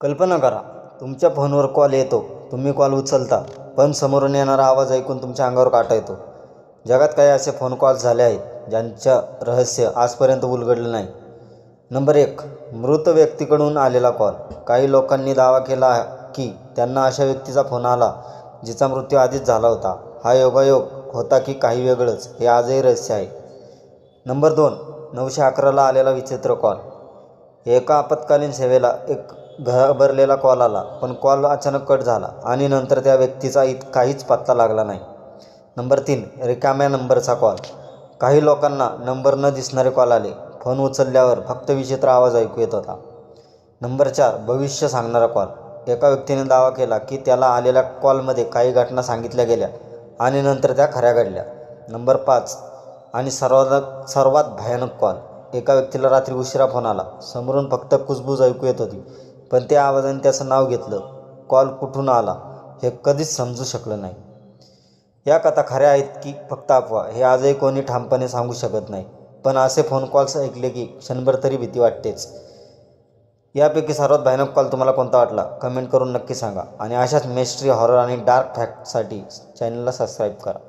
कल्पना करा, तुमच्या फोनवर कॉल येतो. तुम्ही कॉल उचलता, पण समोरून येणारा आवाज ऐकून तुमच्या अंगावर काटा येतो. जगात काही असे फोन कॉल्स झाले आहेत ज्यांचं रहस्य आजपर्यंत उलगडलं नाही. नंबर 1, मृत व्यक्तीकडून आलेला कॉल. काही लोकांनी दावा केला की त्यांना अशा व्यक्तीचा फोन आला जिचा मृत्यू आधीच झाला होता. हा योगायोग होता की काही वेगळंच, हे आजही रहस्य आहे. नंबर 2, 911ला आलेला विचित्र कॉल. एका आपत्कालीन सेवेला एक घाबरलेला कॉल आला, पण कॉल अचानक कट झाला आणि नंतर त्या व्यक्तीचा काहीच पत्ता लागला नाही. नंबर 3, रिकाम्या नंबरचा कॉल. काही लोकांना नंबर न दिसणारे कॉल आले. फोन उचलल्यावर फक्त विचित्र आवाज ऐकू येत होता. नंबर 4, भविष्य सांगणारा कॉल. एका व्यक्तीने दावा केला की त्याला आलेल्या कॉलमध्ये काही घटना सांगितल्या गेल्या आणि नंतर त्या खऱ्या घडल्या. नंबर 5 आणि सर्वात भयानक कॉल. एका व्यक्तीला रात्री उशिरा फोन आला. समोरून फक्त कुजबूज ऐकू येत होती, पण त्या आवाजाने त्याचं नाव घेतलं. कॉल कुठून आला हे कधीच समजू शकलं नाही. या कथा खऱ्या आहेत की फक्त अफवा हे आजही कोणी ठामपणे सांगू शकत नाही. पण असे फोन कॉल्स ऐकले की क्षणभर तरी भीती वाटतेच. यापैकी सर्वात भयानक कॉल तुम्हाला कोणता वाटला कमेंट करून नक्की सांगा. आणि अशाच मिस्ट्री, हॉरर आणि डार्क फॅक्टसाठी चॅनलला सबस्क्राईब करा.